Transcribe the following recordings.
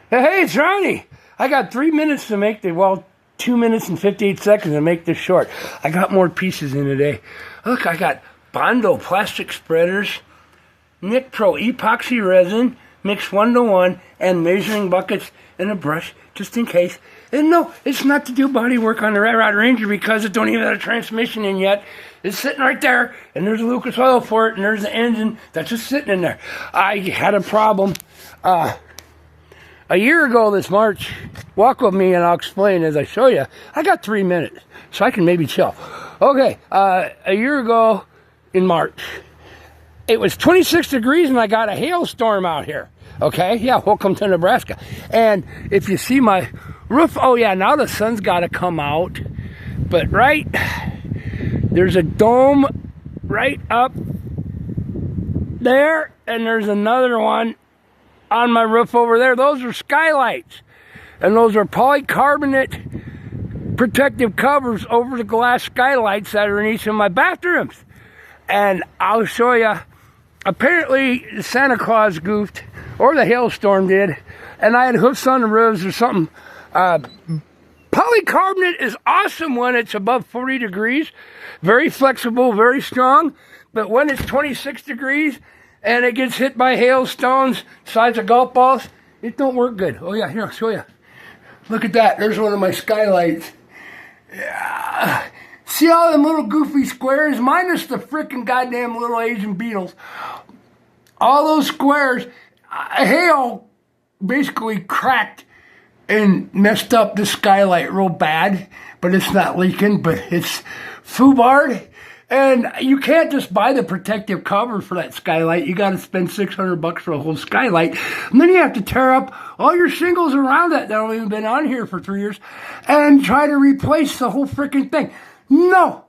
Hey, it's Ronnie. I got 3 minutes to make 2 minutes and 58 seconds to make this short. I got more pieces in today. Look, I got Bondo plastic spreaders, Nick Pro epoxy resin, mixed 1-to-1, and measuring buckets and a brush, just in case. And no, it's not to do body work on the Rat Rod Ranger because it don't even have a transmission in yet. It's sitting right there, and there's a Lucas oil for it, and there's the engine that's just sitting in there. I had a problem. A year ago this March, walk with me and I'll explain as I show you. I got 3 minutes, so I can maybe chill. Okay, a year ago in March, it was 26 degrees and I got a hailstorm out here. Okay, yeah, welcome to Nebraska. And if you see my roof, oh yeah, now the sun's got to come out. But there's a dome right up there, and there's another one on my roof over there. Those are skylights, and those are polycarbonate protective covers over the glass skylights that are in each of my bathrooms. And I'll show you, apparently Santa Claus goofed, or the hailstorm did, and I had hoofs on the roofs or something. Polycarbonate is awesome when it's above 40 degrees, very flexible, very strong, but when it's 26 degrees and it gets hit by hailstones size of golf balls, it don't work good. Oh yeah, here, I'll show you. Look at that, there's one of my skylights. Yeah. See all them little goofy squares, minus the frickin' goddamn little Asian beetles. All those squares, hail basically cracked and messed up the skylight real bad, but it's not leaking, but it's foobarred. And you can't just buy the protective cover for that skylight. You got to spend $600 for a whole skylight. And then you have to tear up all your shingles around that haven't even been on here for 3 years and try to replace the whole freaking thing. No.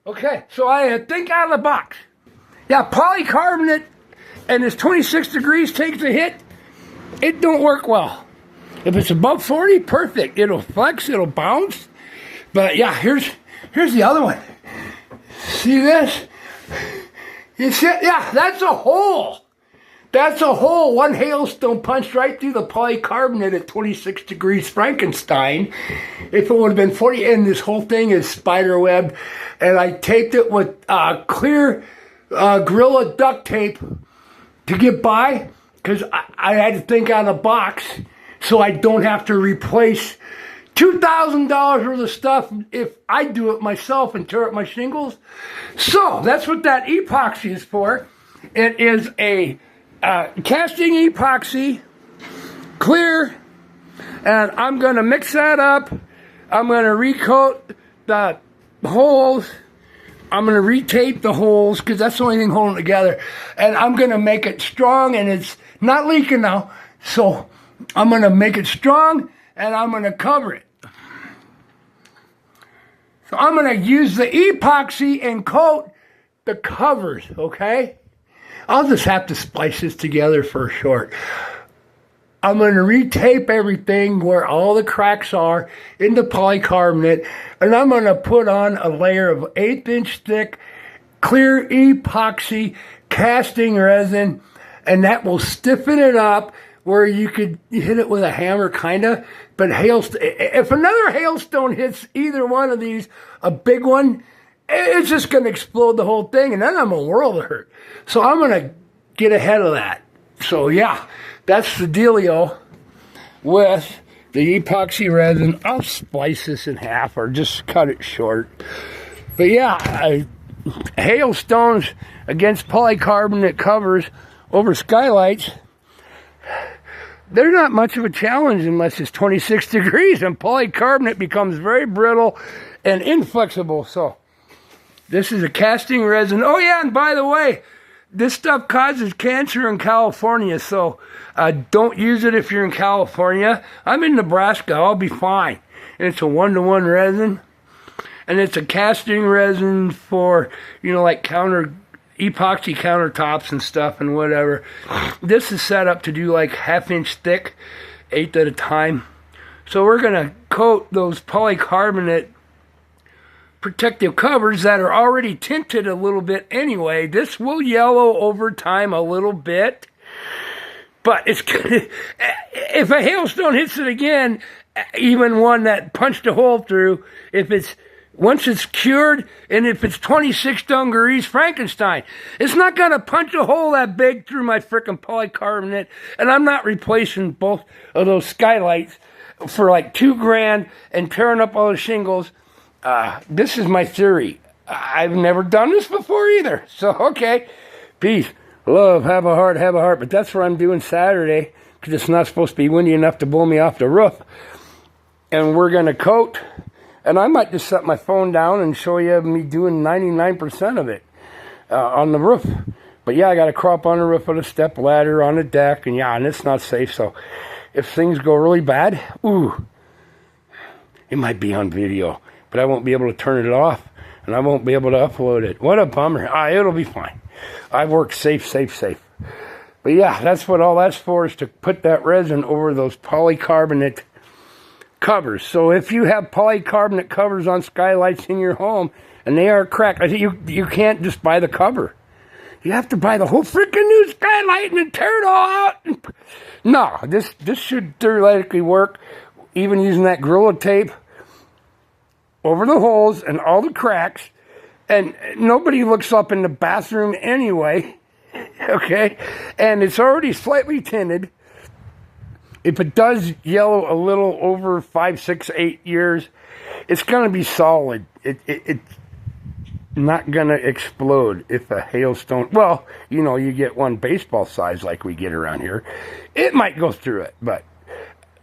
Okay, so I had to think out of the box. Yeah, polycarbonate and it's 26 degrees takes a hit. It don't work well. If it's above 40, perfect. It'll flex, it'll bounce. But yeah, here's the other one. See this? You see, yeah, that's a hole. That's a hole. One hailstone punched right through the polycarbonate at 26 degrees Frankenstein. If it would have been 40, and this whole thing is spider web, and I taped it with clear Gorilla duct tape to get by, because I had to think out of the box so I don't have to replace $2,000 worth of stuff if I do it myself and tear up my shingles. So that's what that epoxy is for. It is a casting epoxy, clear, and I'm going to mix that up. I'm going to recoat the holes. I'm going to retape the holes because that's the only thing holding it together. And I'm going to make it strong, and it's not leaking now. So I'm going to make it strong, and I'm going to cover it. So I'm going to use the epoxy and coat the covers, okay? I'll just have to splice this together for short. I'm going to retape everything where all the cracks are into polycarbonate, and I'm going to put on a layer of 1/8-inch thick clear epoxy casting resin, and that will stiffen it up where you could hit it with a hammer, kind of. But if another hailstone hits either one of these, a big one, it's just going to explode the whole thing, and then I'm a world of hurt. So I'm going to get ahead of that. So yeah, that's the dealio with the epoxy resin. I'll splice this in half or just cut it short. But yeah, hailstones against polycarbonate covers over skylights, they're not much of a challenge unless it's 26 degrees, and polycarbonate becomes very brittle and inflexible. So this is a casting resin. Oh yeah, and by the way, this stuff causes cancer in California, so don't use it if you're in California. I'm in Nebraska, I'll be fine. And it's a 1-to-1 resin, and it's a casting resin for, like epoxy countertops and stuff and whatever. This is set up to do like 1/2-inch thick, 8 at a time. So we're going to coat those polycarbonate protective covers that are already tinted a little bit anyway. This will yellow over time a little bit, But it's if a hailstone hits it again, even one that punched a hole through, once it's cured, and if it's 26 degrees Frankenstein, it's not going to punch a hole that big through my frickin' polycarbonate, and I'm not replacing both of those skylights for like $2,000 and tearing up all the shingles. This is my theory. I've never done this before either. So, okay. Peace. Love. Have a heart. But that's what I'm doing Saturday, because it's not supposed to be windy enough to blow me off the roof. And we're going to coat. And I might just set my phone down and show you me doing 99% of it on the roof. But yeah, I got to crawl up on the roof with a step ladder on the deck. And it's not safe. So if things go really bad, it might be on video. But I won't be able to turn it off. And I won't be able to upload it. What a bummer. It'll be fine. I work safe. But yeah, that's what all that's for, is to put that resin over those polycarbonate covers. So if you have polycarbonate covers on skylights in your home and they are cracked, you can't just buy the cover. You have to buy the whole freaking new skylight and then tear it all out. No, this should theoretically work, even using that Gorilla Tape over the holes and all the cracks. And nobody looks up in the bathroom anyway, okay? And it's already slightly tinted. If it does yellow a little over 5, 6, 8 years, it's going to be solid. It's not going to explode if a hailstone... Well, you get one baseball size like we get around here. It might go through it, but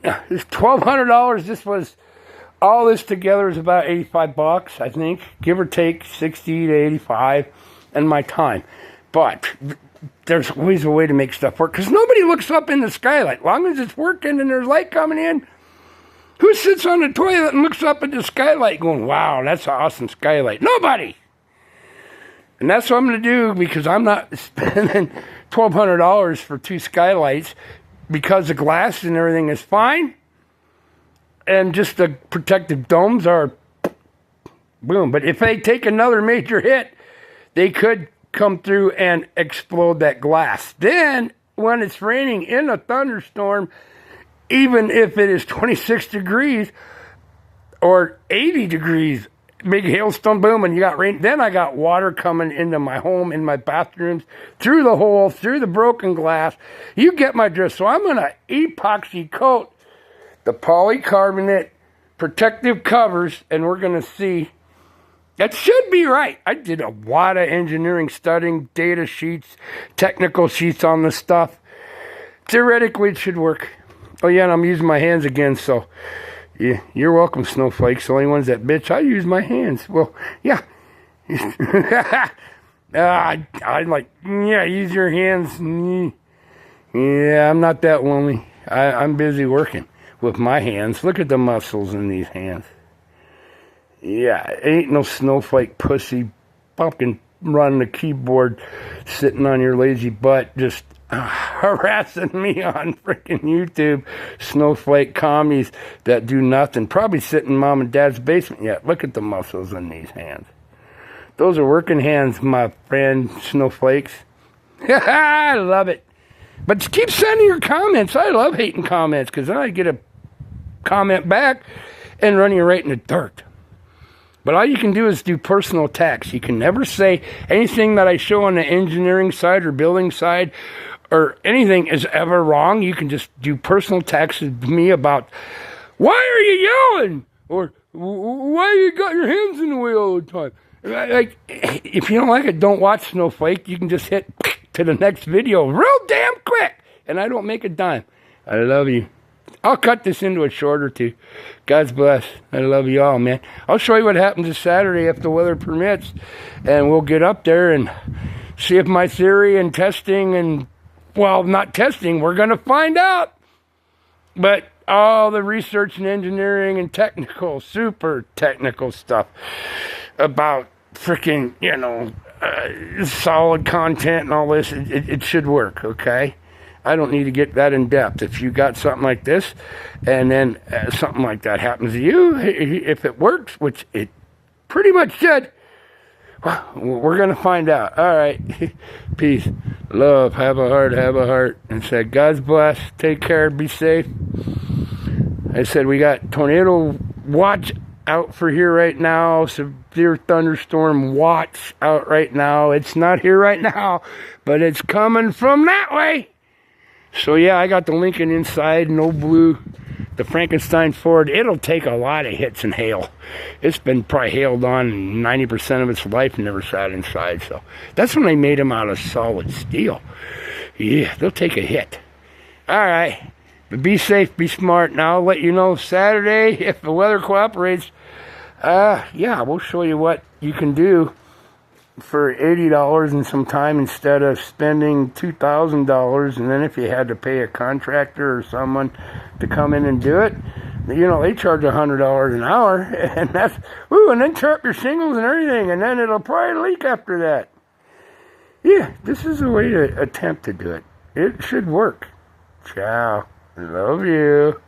it's $1,200. All this together is about $85, I think, give or take 60 to 85, and my time. But there's always a way to make stuff work, because nobody looks up in the skylight. As long as it's working and there's light coming in, who sits on the toilet and looks up at the skylight going, wow, that's an awesome skylight? Nobody! And that's what I'm going to do, because I'm not spending $1,200 for 2 skylights, because the glass and everything is fine. And just the protective domes are boom. But if they take another major hit, they could come through and explode that glass. Then, when it's raining in a thunderstorm, even if it is 26 degrees or 80 degrees, big hailstone, boom, and you got rain. Then I got water coming into my home, in my bathrooms, through the hole, through the broken glass. You get my drift. So I'm going to epoxy coat the polycarbonate protective covers, and we're going to see. That should be right. I did a lot of engineering studying, data sheets, technical sheets on this stuff. Theoretically, it should work. Oh, yeah, and I'm using my hands again, so yeah, you're welcome, snowflakes. The only ones that bitch, I use my hands. Well, yeah. Use your hands. Yeah, I'm not that lonely. I'm busy working with my hands. Look at the muscles in these hands. Yeah, ain't no snowflake pussy pumpkin running the keyboard, sitting on your lazy butt, just harassing me on freaking YouTube. Snowflake commies that do nothing. Probably sitting in mom and dad's basement yet. Look at the muscles in these hands. Those are working hands, my friend, snowflakes. I love it. But keep sending your comments. I love hating comments, because then I get a comment back and run you right in the dirt. But all you can do is do personal attacks. You can never say anything that I show on the engineering side or building side or anything is ever wrong. You can just do personal attacks to me about, why are you yelling? Or why you got your hands in the way all the time? Like, if you don't like it, don't watch Snowflake. You can just hit to the next video real damn quick, and I don't make a dime. I love you. I'll cut this into a short or two. God's bless. I love you all, man. I'll show you what happens this Saturday if the weather permits, and we'll get up there and see if my theory and testing and, well, not testing, we're going to find out. But all the research and engineering and technical, super technical stuff about freaking, solid content and all this, it should work, okay? I don't need to get that in depth. If you got something like this, and then something like that happens to you, if it works, which it pretty much should, We're going to find out. All right. Peace. Love. Have a heart. Have a heart. And said, God's bless. Take care. Be safe. I said, we got tornado watch out for here right now. Severe thunderstorm watch out right now. It's not here right now, but it's coming from that way. So, yeah, I got the Lincoln inside. No blue. The Frankenstein Ford, it'll take a lot of hits and hail. It's been probably hailed on 90% of its life and never sat inside. So that's when they made them out of solid steel. Yeah, they'll take a hit. All right. But be safe, be smart. Now I'll let you know Saturday, if the weather cooperates, yeah, we'll show you what you can do for $80 in some time instead of spending $2,000. And then if you had to pay a contractor or someone to come in and do it, you know, they charge $100 an hour, and that's, woo, and then tear up your shingles and everything, and then it'll probably leak after that. Yeah, this is a way to attempt to do it. It should work. Ciao. Love you.